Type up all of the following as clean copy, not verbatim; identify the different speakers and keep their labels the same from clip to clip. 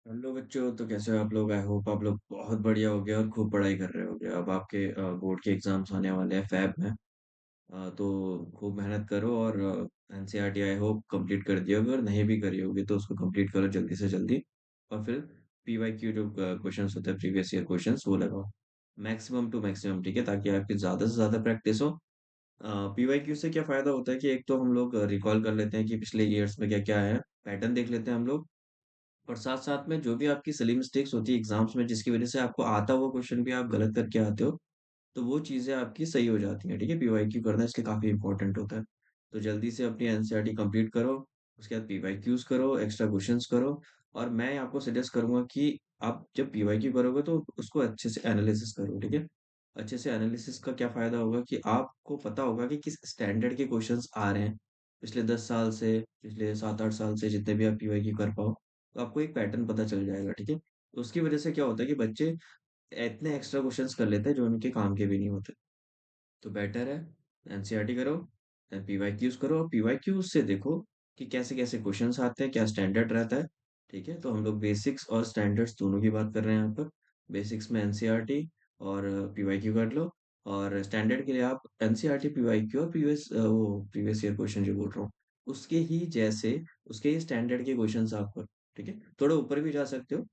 Speaker 1: Hello बच्चों। तो कैसे हो आप लोग? आई होप आप लोग बहुत बढ़िया हो गए और खूब पढ़ाई कर रहे होगे। अब आपके बोर्ड के एग्जाम्स आने वाले हैं फैब में। तो खूब मेहनत करो और एनसीईआरटी आई होप कंप्लीट कर दिया होगे, और नहीं भी करी होगी तो उसको कंप्लीट करो जल्दी से जल्दी। और फिर पीवाईक्यू जो क्वेश्चंस होते हैं, प्रीवियस ईयर क्वेश्चंस, वो लगाओ मैक्सिमम टू मैक्सिमम, ठीक है, ताकि आपकी ज़्यादा से ज़्यादा प्रैक्टिस हो। पीवाईक्यू से क्या फ़ायदा होता है कि एक तो हम लोग रिकॉल कर लेते हैं कि पिछले ईयर्स में क्या क्या है, पैटर्न देख लेते हैं हम लोग। और साथ साथ में जो भी आपकी सिली मिस्टेक्स होती है एग्जाम्स में, जिसकी वजह से आपको आता हुआ क्वेश्चन भी आप गलत करके आते हो, तो वो चीजें आपकी सही हो जाती हैं। ठीक है, पीवाईक्यू करना इसलिए काफी इंपॉर्टेंट होता है। तो जल्दी से अपनी एनसीईआरटी कंप्लीट करो, उसके बाद पीवाईक्यूज करो, एक्स्ट्रा क्वेश्चंस करो। और मैं आपको सजेस्ट करूंगा कि आप जब पीवाईक्यू करोगे तो उसको अच्छे से एनालिसिस करो। ठीक है, अच्छे से एनालिसिस का क्या फायदा होगा कि आपको पता होगा कि किस स्टैंडर्ड के क्वेश्चंस आ रहे हैं पिछले 10 साल से, पिछले 7-8 साल से, जितने भी आप पीवाईक्यू कर पाओ। तो आपको एक पैटर्न पता चल जाएगा। ठीक है, तो उसकी वजह से क्या होता है कि बच्चे इतने एक्स्ट्रा क्वेश्चंस कर लेते हैं जो उनके काम के भी नहीं होते। तो बेटर है एनसीईआरटी करो, पीवाईक्यूज करो, और पीवाईक्यूज से देखो कि कैसे कैसे क्वेश्चंस आते हैं, क्या स्टैंडर्ड रहता है। ठीक है, तो हम लोग बेसिक्स और स्टैंडर्ड्स दोनों की बात कर रहे हैं यहाँ पर। बेसिक्स में एनसीईआरटी और पीवाईक्यू कर लो, और स्टैंडर्ड के लिए आप एनसीईआरटी, पीवाईक्यू और प्रीवियस ईयर क्वेश्चन जो बोल रहा हूँ, उसके ही जैसे, उसके ही स्टैंडर्ड के क्वेश्चंस आप करो। ठीक है, थोड़ा ऊपर भी जा सकते हो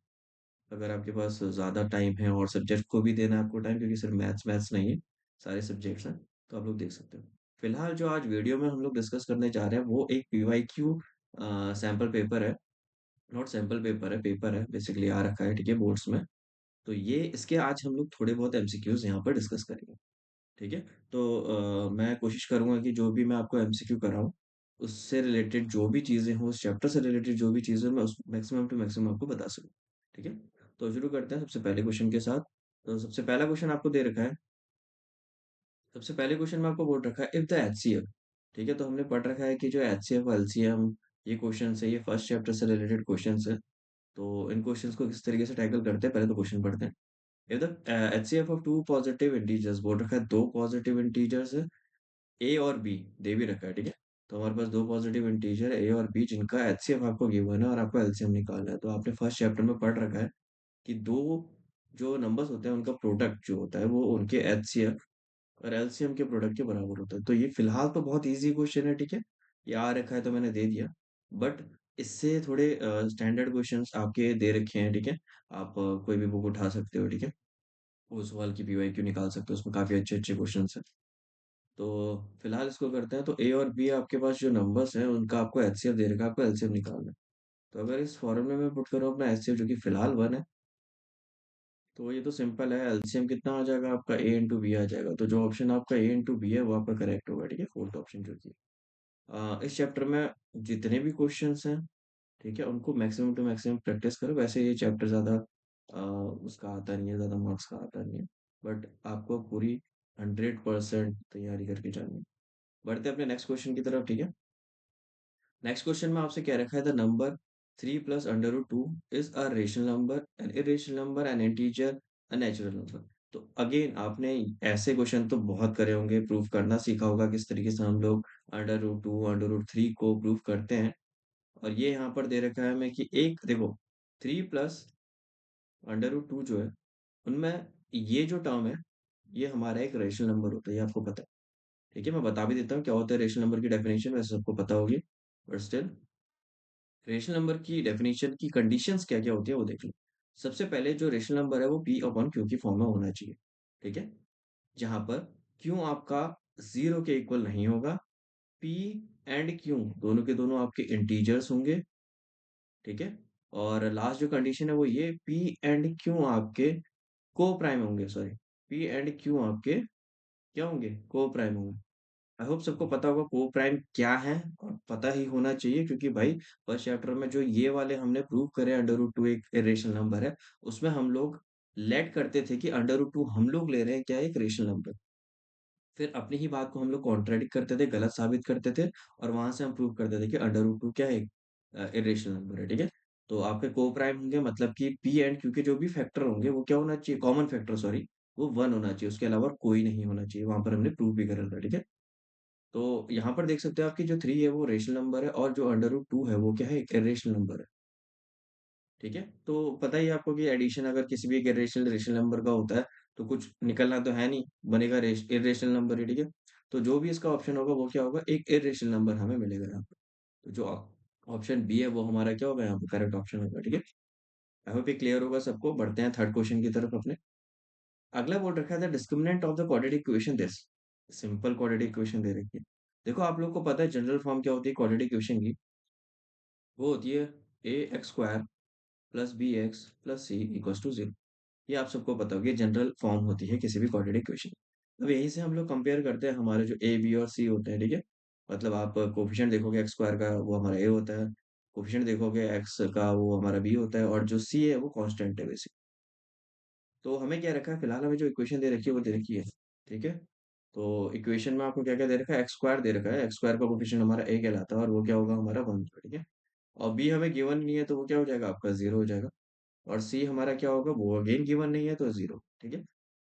Speaker 1: अगर आपके पास ज़्यादा टाइम है और सब्जेक्ट को भी देना है आपको टाइम, क्योंकि सिर्फ मैथ्स मैथ्स नहीं है, सारे सब्जेक्ट्स हैं। तो आप लोग देख सकते हो। फिलहाल जो आज वीडियो में हम लोग डिस्कस करने जा रहे हैं वो एक पीवाईक्यू सैम्पल पेपर है। नॉट सैम्पल पेपर है, पेपर है बेसिकली, आ रखा है, ठीक है, बोर्ड्स में। तो ये इसके आज हम लोग थोड़े बहुत एमसीक्यूज यहाँ पर डिस्कस करेंगे। ठीक है, तो मैं कोशिश करूंगा कि जो भी मैं आपको एमसीक्यू कराऊं, उससे रिलेटेड जो भी चीज़ें हों, उस चैप्टर से रिलेटेड जो भी चीज़ें, मैं उस मैक्सिमम टू मैक्सिमम आपको बता सकूं। ठीक है, तो शुरू करते हैं सबसे पहले क्वेश्चन के साथ। तो सबसे पहला क्वेश्चन आपको दे रखा है। सबसे पहले क्वेश्चन में आपको बोल रखा है, इफ द एचसीएफ। ठीक है, तो हमने पढ़ रखा है कि जो एचसीएफ एलसीएम, ये क्वेश्चन है, ये फर्स्ट चैप्टर से रिलेटेड क्वेश्चन है। तो इन क्वेश्चंस को किस तरीके से टैकल करते हैं, पहले तो क्वेश्चन पढ़ते हैं। If the HCF of two positive integers, बोल रखा है दो पॉजिटिव इंटीजर्स है, ए और बी, दे भी रखा है। ठीक है, तो हमारे पास दो पॉजिटिव इंटीजर ए और बी, जिनका एचसीएफ आपको गिवन है और आपको एलसीएम निकालना है। तो आपने फर्स्ट चैप्टर में पढ़ रखा है कि दो जो नंबर्स होते हैं उनका प्रोडक्ट जो होता है वो उनके एचसीएफ और एलसीएम के प्रोडक्ट के बराबर होता है। तो ये फिलहाल तो बहुत इजी क्वेश्चन है। ठीक है, ये आ रखा है तो मैंने दे दिया। बट इससे थोड़े स्टैंडर्ड क्वेश्चंस आपके दे रखे हैं। ठीक है, आप कोई भी बुक उठा सकते हो। ठीक है, वो सवाल की पीवाईक्यू निकाल सकते हो, उसमें काफी अच्छे अच्छे क्वेश्चंस हैं। तो फिलहाल इसको करते हैं। तो ए और बी आपके पास जो नंबर्स हैं उनका आपको एचसीएफ दे रखा है, आपको एलसीएम निकालना है। तो अगर इस फॉर्मूले में पुट करो अपना एचसीएफ जो कि फिलहाल 1 है, तो ये तो सिंपल है। एलसीएम कितना आ जाएगा आपका, ए इंटू बी आ जाएगा। तो जो ऑप्शन आपका ए इंटू बी है वो आपका करेक्ट होगा। ठीक है, फोर्थ ऑप्शन जो कि इस चैप्टर में जितने भी क्वेश्चंस हैं, ठीक है, उनको मैक्सिमम टू मैक्सिमम प्रैक्टिस करो। वैसे ये चैप्टर ज़्यादा उसका आता नहीं है, ज़्यादा मार्क्स का आता नहीं है, बट आपको पूरी 100% तैयारी करके जानी है। बढ़ते हैं अपने नेक्स्ट क्वेश्चन की तरफ। ठीक है, नेक्स्ट क्वेश्चन में आपसे क्या रखा है, the number 3 + √2 is a rational number, an irrational number, N integer, a natural number. तो अगेन आपने ऐसे क्वेश्चन तो बहुत करे होंगे, प्रूफ करना सीखा होगा किस तरीके से हम लोग √2 √3 को प्रूफ करते हैं। और ये यहाँ पर दे रखा है हमें कि एक देखो, 3 + √2 जो है, उनमें ये जो टर्म है, ये हमारा एक रेशनल नंबर होता है, ये आपको पता है। ठीक है, मैं बता भी देता हूँ क्या होता है रेशनल नंबर की डेफिनेशन, वैसे सबको पता होगी, बट स्टिल रेशनल नंबर की डेफिनेशन की कंडीशंस क्या क्या होती है वो देख लो। सबसे पहले जो रेशनल नंबर है वो P/Q की फॉर्म में होना चाहिए। ठीक है, जहां पर Q आपका 0 के इक्वल नहीं होगा। P एंड Q दोनों के दोनों आपके इंटीजर्स होंगे। ठीक है, और लास्ट जो कंडीशन है वो ये, P एंड Q आपके को प्राइम होंगे, सॉरी, P एंड Q आपके क्या होंगे, को प्राइम होंगे। आई होप सबको पता होगा को प्राइम क्या है, और पता ही होना चाहिए, क्योंकि भाई फर्स्ट चैप्टर में जो ये वाले हमने प्रूव करे √2 एक रेशनल नंबर है, उसमें हम लोग लेट करते थे कि √2 हम लोग ले रहे हैं क्या, एक रेशनल नंबर। फिर अपनी ही बात को हम लोग कॉन्ट्रेडिक्ट करते थे, गलत साबित करते थे, और वहां से हम प्रूव करते थे कि √2 क्या है, एक इरेशनल नंबर है। ठीक है, तो आपके को प्राइम होंगे, मतलब कि पी एंड क्यू के जो भी फैक्टर होंगे वो क्या होना चाहिए, कॉमन फैक्टर, सॉरी, वो 1 होना चाहिए, उसके अलावा कोई नहीं होना चाहिए। वहां पर हमने प्रूव भी करा था। ठीक है, तो यहाँ पर देख सकते हो आपकी जो 3 है वो रेशनल नंबर है, और जो √2 है वो क्या है, एक इरेशनल नंबर है। ठीक है? तो पता ही है आपको कि एडिशन अगर किसी भी एक इरेशनल नंबर का होता है, तो कुछ निकलना तो है नहीं, बनेगा इरेशनल नंबर ही, ठीक है? तो जो भी इसका ऑप्शन होगा वो क्या होगा, एक इरेशनल नंबर हमें मिलेगा यहाँ पे। तो जो ऑप्शन बी है वो हमारा क्या होगा यहाँ पे, करेक्ट ऑप्शन होगा, ठीक है? आई होप ये क्लियर होगा सबको। बढ़ते हैं थर्ड क्वेश्चन की तरफ अपने। अगला बोल रखा था discriminant of the quadratic equation this. Simple quadratic equation दे रखी है। देखो आप लोगों को पता है जनरल फॉर्म क्या होती है क्वाड्रेटिक इक्वेशन की। वो होती है A X square plus B X plus C equals to zero. ये आप सबको पता होगी, जनरल फॉर्म होती है किसी भी क्वाड्रेटिक इक्वेशन। अब यहीं से हम लोग कंपेयर करते हैं हमारे जो ए बी और सी होते हैं, ठीक है? मतलब आप कोफिशिएंट देखोगे एक्स स्क्वायर का, वो हमारा ए होता है। कोफिशिएंट देखोगे एक्स का, वो हमारा बी होता है, और जो सी है वो कांस्टेंट है बेसिक। तो हमें क्या रखा है, फिलहाल हमें जो इक्वेशन दे रखी है वो दे रखी है, ठीक है? तो इक्वेशन में आपको क्या क्या दे रखा है, एक्स स्क्वायर दे रखा है, एक्स स्क्वायर का कोफिशिएंट हमारा ए कहलाता है, और वो क्या होगा हमारा वन, ठीक है? और बी हमें गिवन नहीं है तो वो क्या हो जाएगा आपका, जीरो हो जाएगा। और सी हमारा क्या होगा, वो अगेन गिवन नहीं है तो जीरो, ठीक है?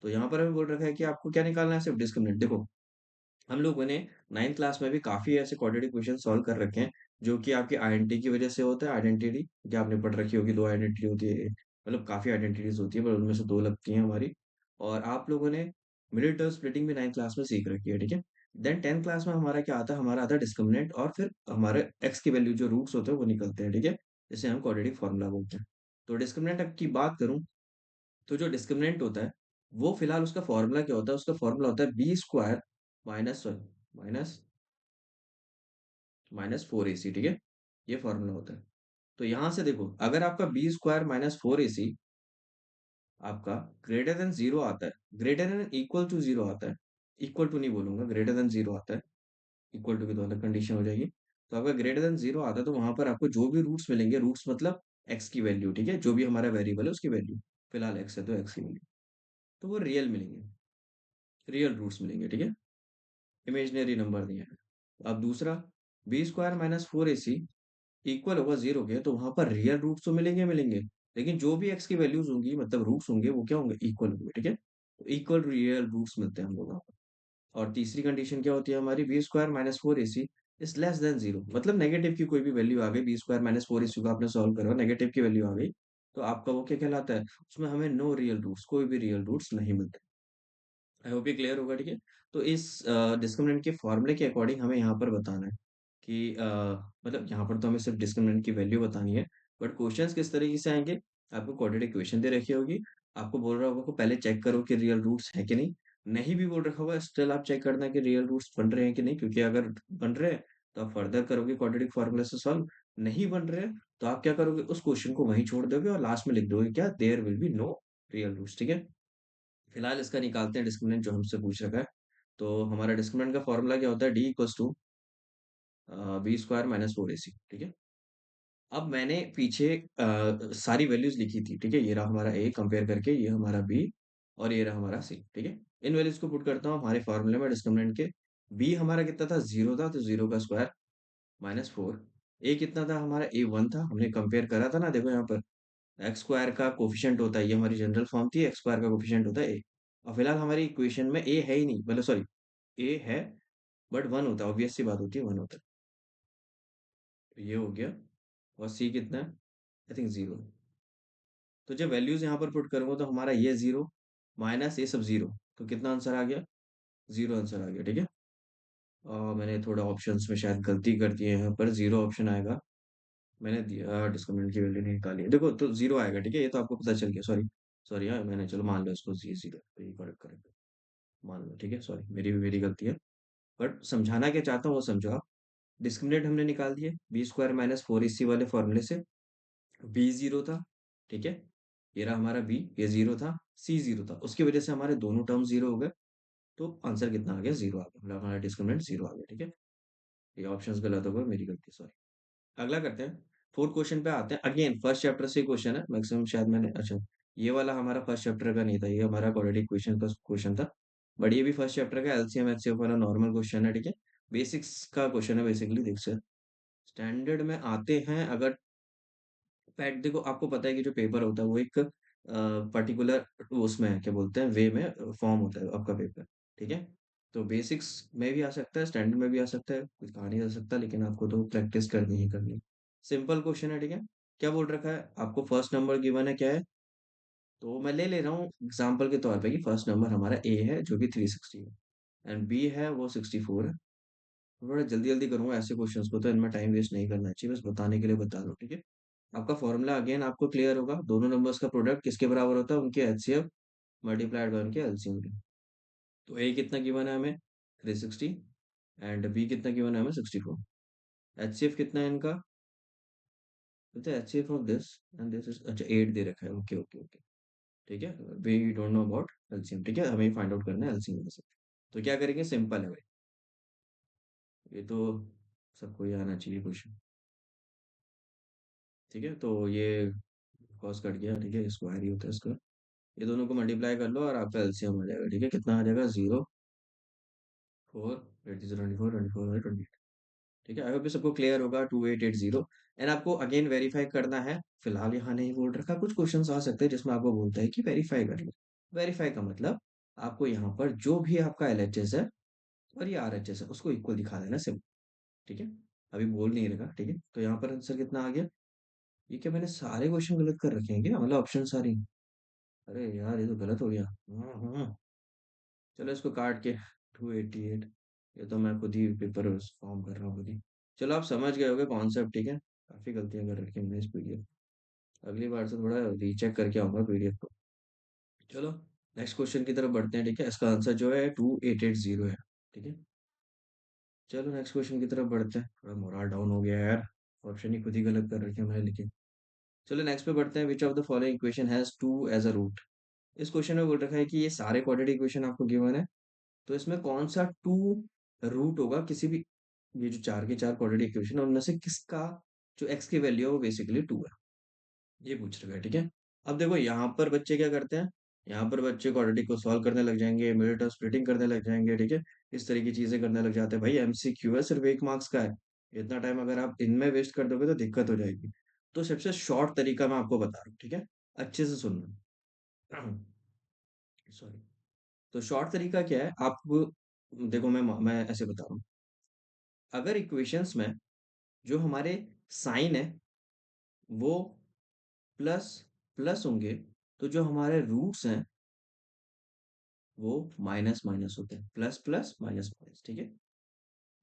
Speaker 1: तो यहाँ पर हमें बोल रखा है कि आपको क्या निकालना है, सिर्फ डिस्क्रिमिनेंट। देखो हम लोगों ने नाइन्थ क्लास में भी काफी ऐसे क्वाड्रेटिक क्वेश्चन सॉल्व कर रखे हैं, जो कि आपकी आइडेंटिटी की वजह से होता है। आइडेंटिटी क्या आपने पढ़ रखी होगी, दो आइडेंटिटी होती है, मतलब काफी आइडेंटिटीज होती है, पर उनमें से दो लगती हैं हमारी। और आप लोगों ने मिडिल टर्म स्प्लिटिंग भी नाइन्थ क्लास में सीख रखी है, ठीक है? देन टेंथ क्लास में हमारा क्या आता है, हमारा आता है डिस्क्रिमिनेंट, और फिर हमारे एक्स की वैल्यू जो रूट्स होते हैं वो निकलते हैं, ठीक है? जिसे हम क्वाड्रेटिक फॉर्मूला बोलते हैं। तो डिस्क्रिमिनेंट की बात करूं, तो जो डिस्क्रिमिनेंट होता है, वो फिलहाल उसका फॉर्मूला क्या होता है, उसका फॉर्मूला होता है B square minus one minus minus four A C, ठीक है? ये फॉर्मूला होता है। तो यहां से देखो, अगर आपका B square minus four A C आपका ग्रेटर देन जीरो आता है, greater than equal to zero आता है, इक्वल टू नहीं बोलूंगा, ग्रेटर देन जीरो आता है, इक्वल टू की तो अलग कंडीशन हो जाएगी। तो अगर ग्रेटर देन जीरो आता है तो वहां पर आपको जो भी रूट्स मिलेंगे, रूट्स मतलब एक्स की वैल्यू, ठीक है? जो भी हमारा वेरिएबल है उसकी वैल्यू, फिलहाल एक्स है तो एक्स की वैल्यू, तो वो रियल मिलेंगे, रियल रूट्स मिलेंगे, ठीक है? इमेजिनरी नंबर नहीं है। अब दूसरा, B square minus four A C equal होगा जीरो के, तो वहां पर रियल रूट्स तो मिलेंगे मिलेंगे, लेकिन जो भी एक्स की वैल्यूज होंगी, मतलब रूट्स होंगे, वो क्या होंगे, इक्वल होंगे, ठीक है? तो इक्वल रियल रूट्स मिलते हैं हम लोग वहाँ पर। और तीसरी कंडीशन क्या होती है हमारी, B square minus four A C is less than zero, मतलब नेगेटिव की कोई भी वैल्यू आ गई, B square minus four A C को आपने सॉल्व करो, नेगेटिव की वैल्यू आ गई, तो आपका वो क्या कहलाता है, उसमें हमें नो रियल रूट्स, कोई भी रियल रूट्स नहीं मिलते। आई होप ये क्लियर होगा, ठीक है? तो इस डिस्क्रिमिनेंट के फॉर्मूले के अकॉर्डिंग हमें यहाँ पर बताना है कि मतलब यहाँ पर तो हमें सिर्फ डिस्क्रिमिनेंट की वैल्यू बतानी है, बट क्वेश्चंस किस तरीके से आएंगे, आपको क्वाड्रेटिक इक्वेशन दे रखी होगी, आपको बोल रहा होगा को पहले चेक करो कि रियल रूट्स है कि नहीं, नहीं भी बोल रखा होगा स्टिल आप चेक करना कि रियल रूट्स बन रहे हैं कि नहीं, क्योंकि अगर बन रहे हैं तो आप फर्दर करोगे क्वाड्रेटिक फॉर्मूला से सॉल्व, नहीं बन रहे हैं तो आप क्या करोगे, उस क्वेश्चन को वहीं छोड़ दोगे और लास्ट में लिख दोगे क्या, there will be no real roots, ठीक है? फिलहाल इसका निकालते हैं डिस्क्रिमिनेंट जो हमसे पूछ रखा है। तो हमारा डिस्क्रिमिनेंट का फॉर्मूला क्या होता है, D equals to B square minus four A C, ठीक है? अब मैंने पीछे सारी वैल्यूज लिखी थी, ठीक है? ये रहा हमारा ए कंपेयर करके, ये हमारा बी, और ये रहा हमारा सी, ठीक है? इन वैल्यूज को पुट करता हूँ हमारे फॉर्मूले में डिस्क्रिमिनेंट के। बी हमारा कितना था, जीरो था, तो जीरो का स्क्वायर माइनस फोर। ए कितना था हमारा, ए वन था, हमने कंपेयर करा था ना, देखो यहाँ पर एक्स स्क्वायर का कोफिशिएंट होता है, ये हमारी जनरल फॉर्म थी, एक्स स्क्वायर का कोफिशिएंट होता है ए। और फिलहाल हमारी इक्वेशन में ए है ही नहीं, मतलब सॉरी, ए है बट वन होता है, ऑब्वियस सी बात होती है, वन होता है। तो ये हो गया। और सी कितना है, आई थिंक जीरो। तो जब वैल्यूज यहाँ पर पुट करूंगा तो हमारा ये जीरो माइनस ये सब जीरो, तो कितना आंसर आ गया, जीरो आंसर आ गया, ठीक है? मैंने थोड़ा ऑप्शंस में शायद गलती कर दी है, यहाँ पर जीरो ऑप्शन आएगा, मैंने दिया डिस्क्रिमिनेंट की वैल्यू नहीं निकाली है, देखो तो जीरो आएगा, ठीक है? ये तो आपको पता चल गया, सॉरी सॉरी यार, मैंने चलो मान लो इसको जी जीरो, तो ये करेक्ट करेक्ट मान लो, ठीक है? सॉरी, मेरी भी मेरी गलती है, बट समझाना क्या चाहता हूँ वो समझो आप। डिस्क्रिमिनेंट हमने निकाल दिए बी स्क्वायर माइनस फोर इसी वाले फॉर्मूले से। बी जीरो था, ठीक है? ये रहा हमारा बी, ये जीरो था, सी जीरो था, उसकी वजह से हमारे दोनों टर्म जीरो हो गए। तो आंसर कितना आ गया, जीरो आ गया, मतलब हमारा डिस्क्रिमिनेंट जीरो आ गया, ठीक है? ये ऑप्शंस गलत हो गए, मेरी गलती, सॉरी। अगला करते हैं, फोर्थ क्वेश्चन पे आते हैं, अगेन फर्स्ट चैप्टर से क्वेश्चन है मैक्सिमम, शायद मैंने, अच्छा ये वाला हमारा फर्स्ट चैप्टर का नहीं था, ये हमारा क्वाड्रेटिक क्वेश्चन का क्वेश्चन था, बट ये भी फर्स्ट चैप्टर का एलसीएम एचसीएफ वाला नॉर्मल क्वेश्चन है, ठीक है? बेसिक्स का क्वेश्चन है बेसिकली, देख से स्टैंडर्ड में आते हैं अगर पैट, देखो आपको पता है कि जो पेपर होता है वो एक पर्टिकुलर उसमें है, क्या बोलते हैं, वे में फॉर्म होता है आपका पेपर, ठीक है? तो बेसिक्स में भी आ सकता है, स्टैंडर्ड में भी आ सकता है, कुछ कहा नहीं जा सकता, लेकिन आपको तो प्रैक्टिस करनी ही करनी है। सिंपल क्वेश्चन है, ठीक है? क्या बोल रखा है आपको? फर्स्ट नंबर गिवन है क्या है? तो मैं ले ले रहा हूँ एग्जाम्पल के तौर पे कि फर्स्ट नंबर हमारा ए है जो कि 360 है, एंड बी है वो 64 है। थोड़ा जल्दी जल्दी करूंगा ऐसे क्वेश्चंस को, तो इनमें टाइम वेस्ट नहीं करना चाहिए, बस बताने के लिए बता दो, ठीक है। आपका फॉर्मूला अगेन आपको क्लियर होगा, दोनों नंबर्स का प्रोडक्ट किसके बराबर होता है? उनके एचसीएफ मल्टीप्लाइड बाय उनके एलसीएम के। तो ए कितना गिवन है हमें? 360। एंड बी कितना गिवन है हमें? 64। एचसीएफ कितना है इनका? पता है HCF of this and this is, अच्छा 8 दे रखा है, ओके ओके ओके। ठीक है, we don't know about LCM, ठीक है, हमें फाइंड आउट करना है एलसीएम में से। तो क्या करेंगे? सिंपल है भाई, ये तो सबको ही आना चाहिए क्वेश्चन। ठीक है, तो ये कॉस कट गया, ठीक है, स्क्वायर ही होता है इसका। ये दोनों को मल्टीप्लाई कर लो और आपका एलसीएम आ जाएगा, ठीक है, कितना आ जाएगा? 0 4 8 24 24 28। ठीक है, आई होप ये सबको क्लियर होगा। 2880। एंड आपको अगेन वेरीफाई करना है, फिलहाल यहाँ नहीं बोल रखा, कुछ क्वेश्चंस आ सकते हैं जिसमें आपको बोलता है कि वेरीफाई कर लो। वेरीफाई का मतलब आपको यहाँ पर जो भी आपका एलएचएस है और ये आरएचएस है उसको इक्वल दिखा देना सिर्फ। ठीक है, अभी बोल नहीं रखा, ठीक है। तो यहाँ पर आंसर कितना आ गया? ये क्या मैंने सारे क्वेश्चन गलत कर रखे हैं क्या? मतलब ऑप्शन सारी? अरे यार ये तो गलत हो गया। चलो इसको काट के 288। ये तो मैं खुद ही पेपर फॉर्म कर रहा हूँ खुद ही। चलो आप समझ गए होगे कॉन्सेप्ट, ठीक है। काफी गलतियां कर रखी हैं मैंने इस पीडीएफ। अगली बार से थोड़ा रीचेक करके आऊंगा पीडीएफ को। चलो नेक्स्ट क्वेश्चन की तरफ बढ़ते हैं, ठीक है। इसका आंसर जो है 2880 है, ठीक है। चलो नेक्स्ट क्वेश्चन की तरफ बढ़ते हैं, थोड़ा मोरल डाउन हो गया है यार, ऑप्शन ही खुद ही गलत कर रखे हैं मैंने लिखे। चलो नेक्स्ट पे बढ़ते हैं। Which of the following equation has 2 as a root? इस क्वेश्चन में बोल रखा है कि ये सारे क्वाड्रेटिक इक्वेशन आपको गिवन है, तो इसमें कौन सा 2 रूट होगा किसी भी, ये जो चार के चार क्वाड्रेटिक इक्वेशन है उनमें से किसका जो एक्स की वैल्यू है वो बेसिकली 2 है, ये पूछ रखा है, ठीक है। अब देखो यहाँ पर बच्चे क्या करते हैं, यहाँ पर बच्चे क्वाड्रेटिक को सॉल्व करने लग जाएंगे, मिडिल टर्म स्प्लिटिंग करने लग जाएंगे, ठीक है। इस तरह की चीजें करने लग जाते हैं। भाई एमसीक्यू है, सिर्फ 1 मार्क्स का है। इतना टाइम अगर आप इनमें वेस्ट कर दोगे तो दिक्कत हो जाएगी। तो सबसे शॉर्ट तरीका मैं आपको बता रहा हूँ, ठीक है, अच्छे से सुनना। सॉरी। तो शॉर्ट तरीका क्या है आप, देखो मैं ऐसे बता रहा हूँ। अगर इक्वेशंस में जो हमारे साइन है वो प्लस प्लस होंगे, तो जो हमारे रूट्स हैं वो माइनस माइनस होते हैं, प्लस प्लस माइनस माइनस, ठीक है।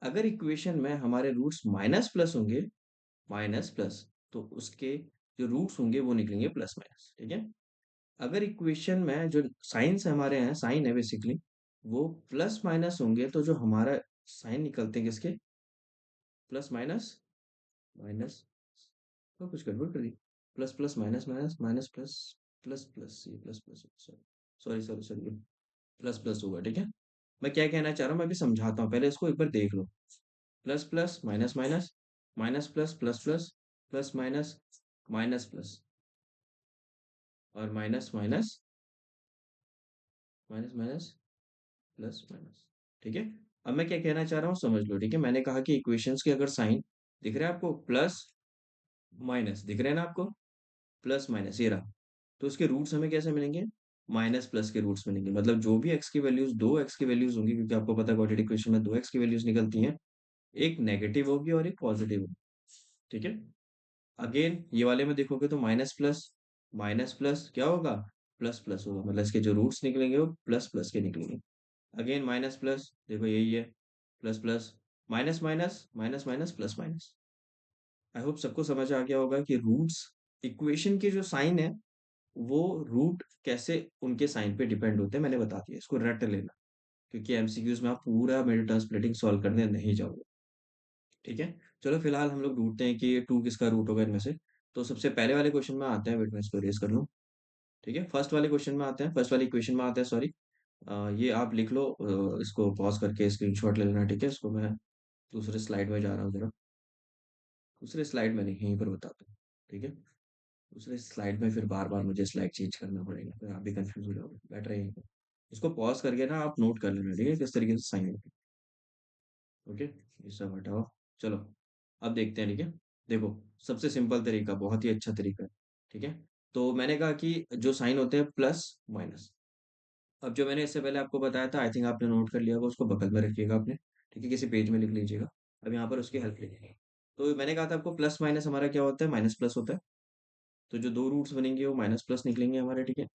Speaker 1: अगर इक्वेशन में हमारे रूट्स माइनस प्लस होंगे, माइनस प्लस, तो उसके जो रूट्स होंगे वो निकलेंगे प्लस माइनस, ठीक है। अगर इक्वेशन में जो साइंस हमारे हैं, साइन है बेसिकली, वो प्लस माइनस होंगे, तो जो हमारा साइन निकलते हैं किसके? प्लस माइनस माइनस, तो कुछ गड़बड़ कर दी। Plus plus minus minus minus plus, plus plus, ये plus plus, sorry sorry sorry sorry, plus plus होगा, ठीक है। मैं क्या कहना चाह रहा हूँ मैं भी समझाता हूँ, पहले इसको एक बार देख लो। Plus plus minus minus, minus plus plus plus, plus minus minus plus, और minus minus minus minus plus minus, ठीक है। अब मैं क्या कहना चाह रहा हूँ समझ लो, ठीक है। मैंने कहा कि इक्वेशंस के अगर साइन दिख रहा है आपको, प्लस माइनस दिख रहे हैं ना आपको, प्लस माइनस ये रहा, तो उसके रूट्स हमें कैसे मिलेंगे? माइनस प्लस के रूट्स मिलेंगे। मतलब जो भी एक्स की वैल्यूज, दो एक्स की वैल्यूज होंगी, क्योंकि आपको पता है क्वाड्रेटिक इक्वेशन में दो एक्स की वैल्यूज निकलती हैं, एक नेगेटिव होगी और एक पॉजिटिव होगी, ठीक है। अगेन ये वाले में देखोगे तो माइनस प्लस क्या होगा? प्लस प्लस होगा, मतलब इसके जो रूट्स निकलेंगे वो प्लस प्लस के निकलेंगे। अगेन माइनस प्लस, देखो यही है, plus plus, minus minus minus minus plus minus. I hope सबको समझ आ गया होगा कि रूट्स, इक्वेशन के जो साइन है वो रूट कैसे उनके साइन पे डिपेंड होते हैं, मैंने बता दिया, इसको रट लेना। क्योंकि एमसीक्यूज में आप पूरा मिडिल टर्म स्प्लिटिंग सॉल्व करने नहीं जाओगे, ठीक है। चलो फिलहाल हम लोग ढूंढते हैं कि ये 2 किसका रूट होगा इनमें से। तो सबसे पहले वाले क्वेश्चन में आते हैं, वेट मैं इसको रेज कर लूँ, ठीक है। फर्स्ट वाले क्वेश्चन में आते हैं, फर्स्ट वाले इक्वेशन में आते हैं, सॉरी। ये आप लिख लो, इसको पॉज करके स्क्रीनशॉट ले लेना, ठीक है। इसको मैं दूसरे स्लाइड में जा रहा हूँ जरा, दूसरे स्लाइड में नहीं, यहीं पर बताता हूँ, ठीक है। दूसरे स्लाइड में फिर बार बार मुझे स्लाइड चेंज करना पड़ेगा, फिर आप भी कंफ्यूज हो जाओगे, बेटर है यहीं पर। इसको पॉज करके ना आप नोट कर लेना, ठीक है, किस तरीके से साइन होगी। ओके, ये सब हटाओ। चलो अब देखते हैं, ठीक है। देखो, सबसे सिंपल तरीका, बहुत ही अच्छा तरीका है, ठीक है। तो मैंने कहा कि जो साइन होते हैं प्लस माइनस, अब जो मैंने इससे पहले आपको बताया था, आई थिंक आपने नोट कर लिया होगा, उसको बगल में रखिएगा अपने, ठीक है, किसी पेज में लिख लीजिएगा। अब यहाँ पर उसकी हेल्प लेंगे। तो मैंने कहा था आपको प्लस माइनस हमारा क्या होता है? माइनस प्लस होता है। तो जो दो रूट्स बनेंगे वो माइनस प्लस निकलेंगे हमारे, ठीक है।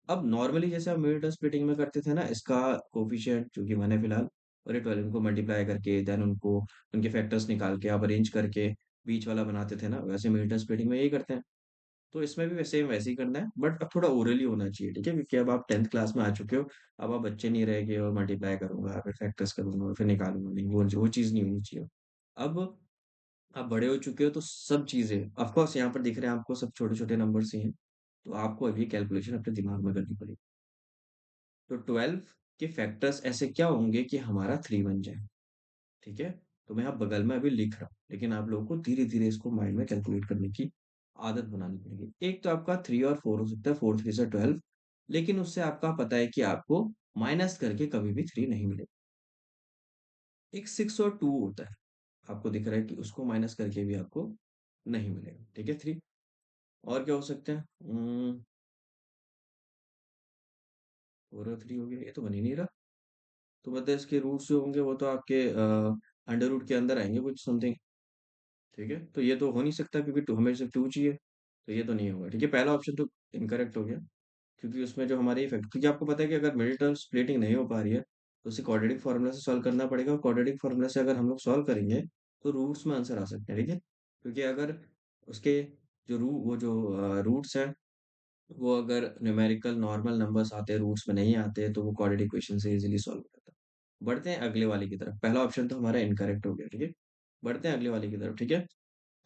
Speaker 1: अब नॉर्मली जैसे हम मिड स्प्लिटिंग में करते थे ना, इसका कोफिशिएंट जो कि 1 है फिलहाल, और ये 12 इनको मल्टीप्लाई करके देन उनको उनके फैक्टर्स निकाल के आप अरेंज करके बीच वाला बनाते थे ना, वैसे मिड स्प्लिटिंग में यही करते हैं। तो इसमें भी वैसे ही करना है, बट अब थोड़ा ओरली होना चाहिए, ठीक है, क्योंकि अब आप 10th क्लास में आ चुके हो। अब आप बच्चे नहीं रह गए और मल्टीप्लाई करूंगा फिर फैक्टर्स करूंगा फिर निकालूंगा, नहीं, वो चीज़ नहीं होनी चाहिए। अब आप बड़े हो चुके हो तो सब चीज़ें ऑफ कोर्स यहाँ पर दिख रहे हैं आपको, सब छोटे छोटे नंबर्स ही हैं। तो आपको अभी कैलकुलेशन अपने दिमाग में करनी पड़ेगी। तो 12 के फैक्टर्स ऐसे क्या होंगे कि हमारा 3 बन जाए, ठीक है। तो मैं यहाँ बगल में अभी लिख रहा हूँ, लेकिन आप लोगों को धीरे धीरे इसको माइंड में कैलकुलेट करने की आदत बनानी पड़ेगी। एक तो आपका 3 और 4 हो सकता है, 4 3 से 12, लेकिन उससे आपका पता है कि आपको माइनस करके कभी भी 3 नहीं मिलेगा। एक 6 और 2 होता है, आपको दिख रहा है कि उसको माइनस करके भी आपको नहीं मिलेगा, ठीक है, 3। और क्या हो सकते हैं? 4 और 3 हो गया, ये तो बन ही नहीं रहा। तो मतलब इसके रूट्स जो होंगे वो तो आपके अंडर रूट के अंदर आएंगे कुछ समथिंग, ठीक है। तो ये तो हो नहीं सकता क्योंकि हमें सिर्फ 2 चाहिए, तो ये तो नहीं होगा, ठीक है। पहला ऑप्शन तो इनकरेक्ट हो गया, क्योंकि उसमें जो हमारे इफेक्ट, क्योंकि आपको पता है कि अगर मिडिल टर्म स्प्लिटिंग नहीं हो पा रही है तो उसे क्वाड्रेटिक फॉर्मूला से सॉल्व करना पड़ेगा, और क्वाड्रेटिक फॉर्मूला से अगर हम लोग सॉल्व करेंगे तो रूट्स में आंसर आ सकते हैं, ठीक है। क्योंकि अगर उसके जो वो जो रूट्स हैं, वो अगर न्यूमेरिकल नॉर्मल नंबर्स आते हैं, रूट्स में नहीं आते, तो वो क्वाड्रेटिक इक्वेशन से इजीली सॉल्व हो जाता है। बढ़ते हैं अगले वाले की तरफ, पहला ऑप्शन तो हमारा इनकरेक्ट हो गया, ठीक है। बढ़ते हैं अगले वाले की तरफ, ठीक है।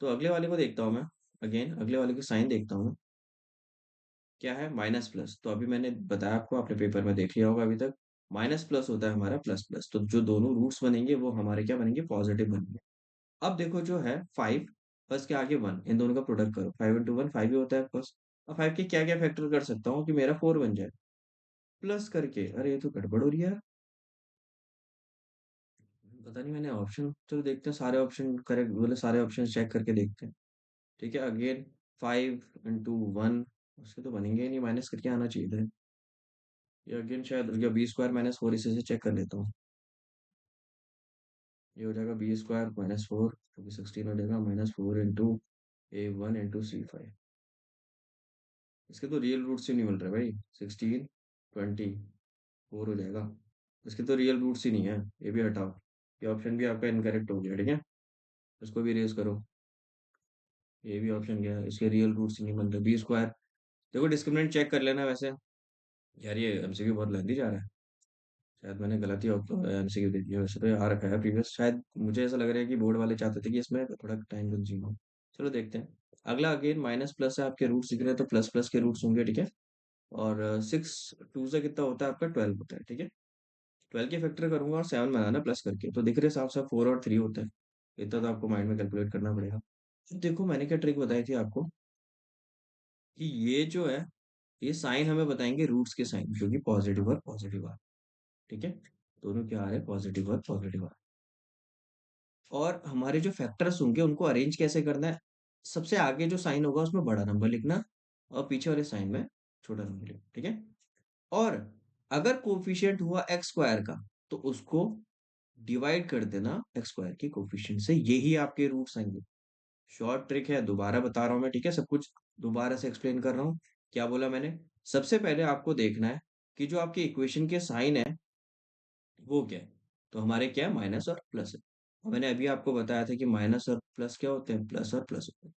Speaker 1: तो अगले वाले को देखता हूँ मैं, अगेन अगले वाले की साइन देखता हूँ मैं। क्या है? माइनस प्लस, तो अभी मैंने बताया आपको, आपने पेपर में देख लिया होगा अभी तक। माइनस प्लस होता है हमारा प्लस प्लस, तो जो दोनों रूट्स बनेंगे वो हमारे क्या बनेंगे? पॉजिटिव बनेंगे। अब देखो जो है 5 प्लस के आगे 1, इन दोनों का प्रोडक्ट करो, 5 इंटू 1 5 ही होता है प्लस। अब 5 के क्या क्या फैक्टर कर सकता हूँ कि मेरा 4 बन जाए प्लस करके? अरे ये तो गड़बड़ हो रही है यार। पता नहीं, मैंने ऑप्शन, चलो देखते हैं सारे ऑप्शन करेक्ट, बोले सारे ऑप्शन चेक करके देखते हैं, ठीक है। अगेन 5 इंटू 1, उसके तो बनेंगे ही नहीं, माइनस करके आना चाहिए था। ये अगेन शायद या बी स्क्वायर माइनस फोर, इसे से चेक कर लेता हूँ। ये हो जाएगा बी स्क्वायर माइनस फोर, जो कि 16 हो जाएगा, -4 इंटू A1 इंटू C5। इसके तो रियल रूट्स ही नहीं मिल रहे भाई, 16 24 हो जाएगा। इसके तो रियल रूट्स ही नहीं है, ये भी हटाओ। ये ऑप्शन भी आपका इनकरेक्ट हो गया, ठीक है। इसको भी रेज करो, ये भी ऑप्शन गया, इसके रियल रूट्स ही नहीं मिल रहे। बी स्क्वायर, देखो डिस्क्रिमिनेंट चेक कर लेना वैसे। यार ये एमसीक्यू बहुत लेंदी जा रहा है, शायद मैंने गलती एमसीक्यू दे दिया, वैसे तो ये आ रखा है प्रीवियस, शायद मुझे ऐसा लग रहा है कि बोर्ड वाले चाहते थे कि इसमें थोड़ा टाइम कंज्यूम हो। चलो देखते हैं। अगला अगेन माइनस प्लस है, आपके रूट्स दिख रहे हैं तो प्लस प्लस के रूट्स होंगे, ठीक है। और 6 2 से कितना होता है आपका? 12 होता है, ठीक है। 12 के फैक्टर करूंगा और 7 बनाना प्लस करके, तो दिख रहे साफ साफ 4 और 3 होता है। इतना तो आपको माइंड में कैलकुलेट करना पड़ेगा। अब देखो मैंने क्या ट्रिक बताई थी आपको, कि ये जो है, ये साइन हमें बताएंगे रूट्स के साइन, जो कि पॉजिटिव और पॉजिटिव आ, ठीक है। दोनों क्या आ रहे हैं? पॉजिटिव और पॉजिटिव आ। और हमारे जो फैक्टर्स होंगे उनको अरेंज कैसे करना है? सबसे आगे जो साइन होगा उसमें बड़ा नंबर लिखना, और पीछे वाले साइन में छोटा नंबर लिखना, ठीक है। और अगर कोफिशिएंट हुआ एक्स स्क्वायर का, तो उसको डिवाइड कर देना एक्स स्क्वायर के कोफिशिएंट से, यही आपके रूट्स आएंगे। शॉर्ट ट्रिक है, दोबारा बता रहा हूं मैं, ठीक है, सब कुछ दोबारा से एक्सप्लेन कर रहा हूँ। क्या बोला मैंने? सबसे पहले आपको देखना है कि जो आपके इक्वेशन के साइन है वो क्या है। तो हमारे क्या है? माइनस और प्लस है। और मैंने अभी आपको बताया था कि माइनस और प्लस क्या होते हैं? प्लस और प्लस होते हैं।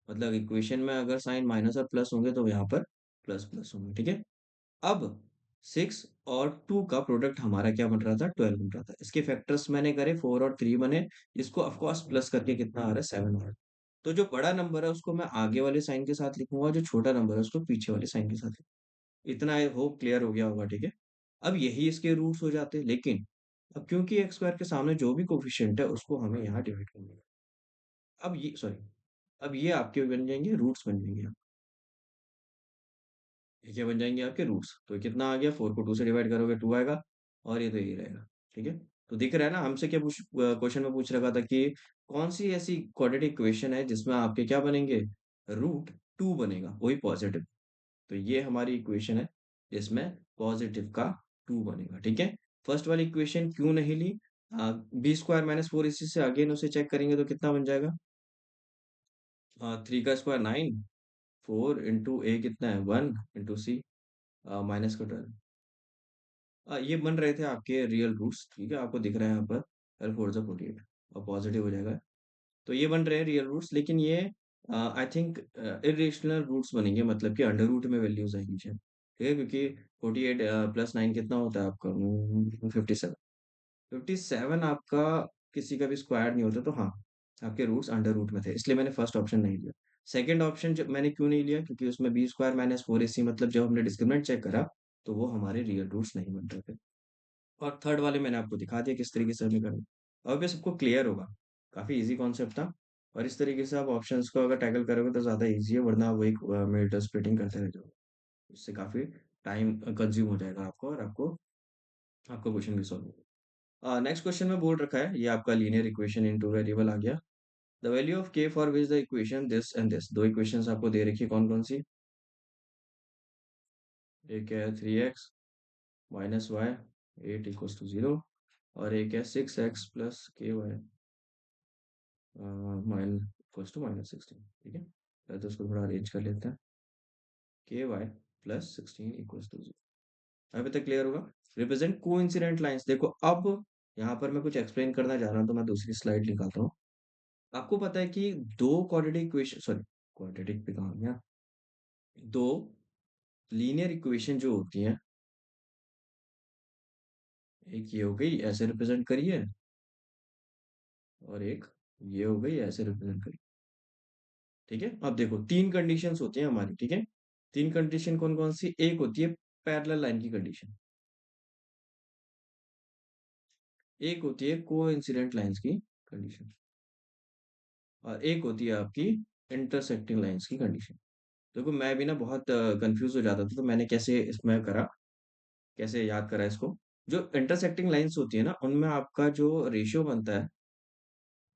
Speaker 1: मतलब इक्वेशन में अगर साइन माइनस और प्लस होंगे तो यहाँ पर प्लस प्लस होंगे, ठीक है। अब 6 और 2 का प्रोडक्ट हमारा क्या बन रहा था? 12 बन रहा था। इसके फैक्टर्स मैंने करे, 4 और 3 बने, इसको ऑफकोर्स प्लस करके कितना आ रहा है? 7 आ रहा है। तो जो बड़ा नंबर है उसको मैं आगे वाले साइन के साथ लिखूंगा, जो छोटा नंबर है उसको पीछे वाले साइन के साथ लिखूंगा। इतना आई होप क्लियर हो गया होगा, ठीक है। अब यही इसके रूट्स हो जाते हैं, लेकिन अब क्योंकि एक्स स्क्वायर के सामने जो भी कोफिशिएंट है उसको हमें यहाँ डिवाइड करना है। अब ये सॉरी, अब ये आपके बन जाएंगे रूट्स, बन जाएंगे। ये क्या बन जाएंगे? आपके रूट्स। तो ये कितना आ गया? 4 को 2 से डिवाइड करोगे 2 आएगा, और ये तो ये रहेगा, ठीक है। तो दिख रहा है ना, हमसे क्या पूछ क्वेश्चन में पूछ रखा था कि कौन सी ऐसी क्वाड्रेटिक इक्वेशन है जिसमें आपके क्या बनेंगे? रूट 2 बनेगा, वही पॉजिटिव। तो ये हमारी इक्वेशन है जिसमें पॉजिटिव का 2 बनेगा, ठीक है। फर्स्ट वाली इक्वेशन क्यों नहीं ली? बी स्क्वायर माइनस फोर, इसी से अगेन उसे चेक करेंगे तो कितना बन जाएगा? 3 का स्क्वायर 9, फोर इंटू ए कितना है, वन इंटू सी, माइनस का 12। ये बन रहे थे आपके रियल रूट्स, ठीक है, आपको दिख रहा है यहाँ पर, 12 4 48, और पॉजिटिव हो जाएगा। तो ये बन रहे हैं रियल रूट्स, लेकिन ये आई थिंक इरेशनल रूट्स बनेंगे, मतलब कि अंडर रूट में वैल्यूज आएंगी शायद, ठीक है, क्योंकि 48 प्लस 9 कितना होता है आपका, 57। 57 आपका किसी का भी स्क्वायर नहीं होता, तो हाँ, आपके रूट्स अंडर रूट में थे, इसलिए मैंने फर्स्ट ऑप्शन नहीं लिया। सेकंड ऑप्शन जब मैंने क्यों नहीं लिया, क्योंकि उसमें B square minus four A सी, मतलब जब हमने डिस्क्रिमिनेंट चेक करा तो वो हमारे रियल रूट्स नहीं बन रहे थे। और थर्ड वाले मैंने आपको दिखा दिया किस तरीके से हमें करना, और भी सबको क्लियर होगा। काफी इजी कॉन्सेप्ट था, और इस तरीके से आप ऑप्शंस को अगर टैकल करोगे तो ज्यादा इजी है, वरना वही मिनट स्प्लिटिंग करते रह जाओगे, इससे काफी टाइम कंज्यूम हो जाएगा आपको, और आपको आपका क्वेश्चन भी सॉल्व होगा। नेक्स्ट क्वेश्चन में बोल रखा है, ये आपका लीनियर इक्वेशन इनटू वेरिएबल आ गया। द वैल्यू ऑफ के for which the equation this and this, दो इक्वेशंस आपको दे रखी है, कौन कौन सी। एक है 3x minus Y 8 equals to 0, और एक है 6x plus k y minus equals to minus 16, ठीक है। पहले तो उसको थोड़ा अरेंज कर लेते हैं, के वाई प्लस 16 इक्वल्स टू 0। अभी तक क्लियर होगा। रिप्रेजेंट कोइंसिडेंट लाइंस, देखो अब यहाँ पर मैं कुछ एक्सप्लेन करना चाह रहा हूँ, तो मैं दूसरी स्लाइड निकालता हूँ। आपको पता है कि दो क्वाड्रेटिक इक्वेशन, सॉरी क्वाड्रेटिक पे कहाँ गया, दो लीनियर इक्वेशन जो होती हैं, एक ये हो गई ऐसे रिप्रेजेंट करिए, और एक ये हो गई ऐसे रिप्रेजेंट करिए, ठीक है। अब देखो तीन कंडीशंस होती हैं हमारी, ठीक है। तीन कंडीशन कौन कौन सी, एक होती है पैरेलल लाइन की कंडीशन, एक होती है कोइंसिडेंट लाइंस की कंडीशन, और एक होती है आपकी इंटरसेक्टिंग लाइंस की कंडीशन। देखो मैं भी ना बहुत कंफ्यूज हो जाता था, तो मैंने कैसे इसमें करा, कैसे याद करा इसको। जो इंटरसेक्टिंग लाइंस होती है ना, उनमें आपका जो रेशियो बनता है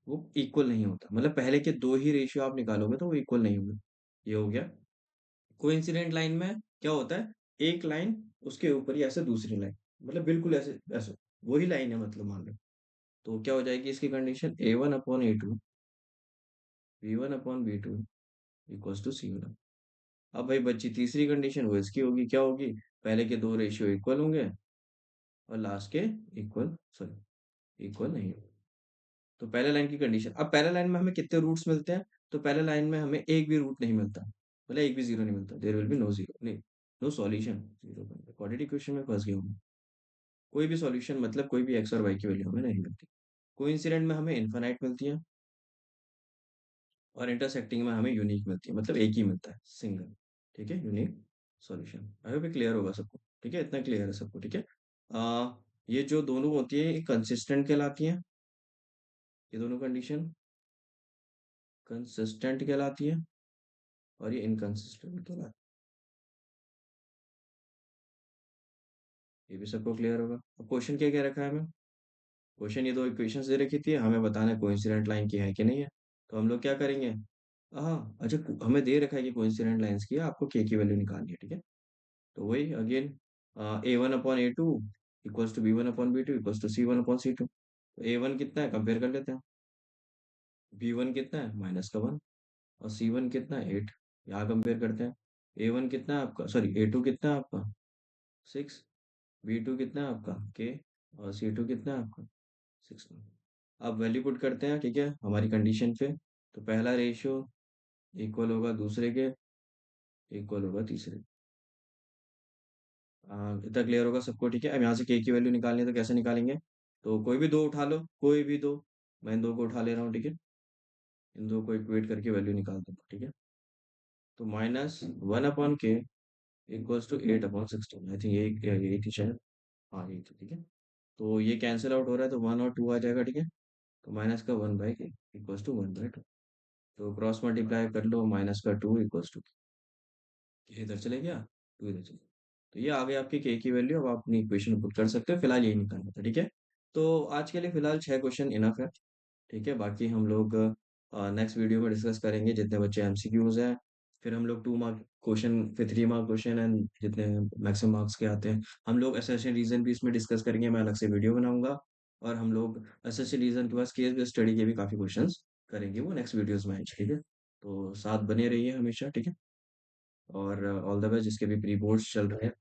Speaker 1: वो इक्वल नहीं होता, मतलब पहले के दो ही रेशियो आप निकालोगे तो वो इक्वल नहीं होंगे। ये हो गया। कोइंसिडेंट लाइन में क्या होता है, एक लाइन उसके ऊपर ही ऐसे दूसरी लाइन, मतलब बिल्कुल ऐसे ऐसे वही लाइन है, मतलब मान लो। तो क्या हो जाएगी इसकी condition, A1/A2 V1/V2 equals to C1। अब भाई बच्ची तीसरी कंडीशन, वो इसकी होगी, क्या होगी, पहले के दो रेशियो इक्वल होंगे, और लास्ट के इक्वल, सॉरी इक्वल नहीं होंगे। तो पहले लाइन की कंडीशन, अब पहले लाइन में हमें कितने रूट्स मिलते हैं, तो पहले लाइन में हमें एक भी रूट नहीं मिलता, मतलब एक भी जीरो नहीं मिलता, there will be no zero, नहीं, no solution, zero. Quadratic equation में फंस गया हूँ मैं। कोई भी सॉल्यूशन, मतलब कोई भी एक्स और वाई की वैल्यू हमें नहीं मिलती। कोइंसिडेंट में हमें इनफाइनाइट मिलती है, और इंटरसेक्टिंग में हमें यूनिक मिलती है, मतलब एक ही मिलता है, सिंगल, ठीक है, unique solution. I hope clear होगा सबको, ठीक है, इतना क्लियर है सबको, ठीक है। ये जो दोनों होती है ये कंसिस्टेंट कहलाती हैं, ये दोनों कंडीशन कंसिस्टेंट कहलाती है, और ये इनकंसिस्टेंट कहलाती है, ये भी सबको क्लियर होगा। अब क्वेश्चन क्या क्या रखा है हमें, क्वेश्चन ये दो इक्वेशंस दे रखी थी, हमें बताना है कोइंसिडेंट लाइन की है कि नहीं है। तो हम लोग क्या करेंगे, हाँ अच्छा, हमें दे रखा है कि कोइंसिडेंट लाइंस की है, आपको के की वैल्यू निकालनी है, ठीक है। तो वही again, A1/A2 equals to B1/B2 equals to C1/C2। तो A1 कितना है, कंपेयर कर लेते हैं। B1 कितना है, -1, और C1 कितना है, 8। यहाँ कंपेयर करते हैं। A1 कितना है आपका, सॉरी A2 कितना है आपका, 6। B2 कितना है आपका, K। और C2 कितना है आपका, 6। अब वैल्यू पुट करते हैं, ठीक है, हमारी कंडीशन पे। तो पहला रेशियो इक्वल होगा दूसरे के, इक्वल होगा तीसरे। इतना क्लियर होगा सबको, ठीक है। अब यहाँ से के की वैल्यू निकालनी है, तो कैसे निकालेंगे, तो कोई भी दो उठा लो, कोई भी दो। मैं इन दो को उठा ले रहा हूँ, ठीक है। इन दो को इक्वेट करके वैल्यू निकाल दूंगा, ठीक है। तो -1/K equals to 8/16, I think यही यही थी शायद, हाँ यही थी, ठीक है। तो ये कैंसिल आउट हो रहा है, तो 1 और 2 आ जाएगा, ठीक है। तो माइनस का 1/K इक्वल्स टू 1/2। तो क्रॉस मल्टीप्लाई कर लो, -2 इक्वल्स टू, ये इधर चले गया, 2 इधर चले गया। तो ये आ गया आपकी के की वैल्यू, अब आप अपनी इक्वेशन पुट कर सकते हो, फिलहाल यही निकालना था, ठीक है। तो आज के लिए फिलहाल 6 क्वेश्चन इनफ है, ठीक है। बाकी हम लोग नेक्स्ट वीडियो में डिस्कस करेंगे, जितने बच्चे एमसीक्यूज हैं, फिर हम लोग 2 मार्क क्वेश्चन, फिर 3 मार्क क्वेश्चन, एंड जितने मैक्सिमम मार्क्स के आते हैं। हम लोग एसेशन रीजन भी इसमें डिस्कस करेंगे, मैं अलग से वीडियो बनाऊंगा। और हम लोग एसेशन रीजन के पास केस बेस्ड स्टडी के भी काफी क्वेश्चंस करेंगे, वो नेक्स्ट वीडियोस में आएंगे, ठीक है। तो साथ बने रहिए हमेशा, ठीक है। और ऑल द बेस्ट जिसके भी प्री बोर्ड्स चल रहे हैं।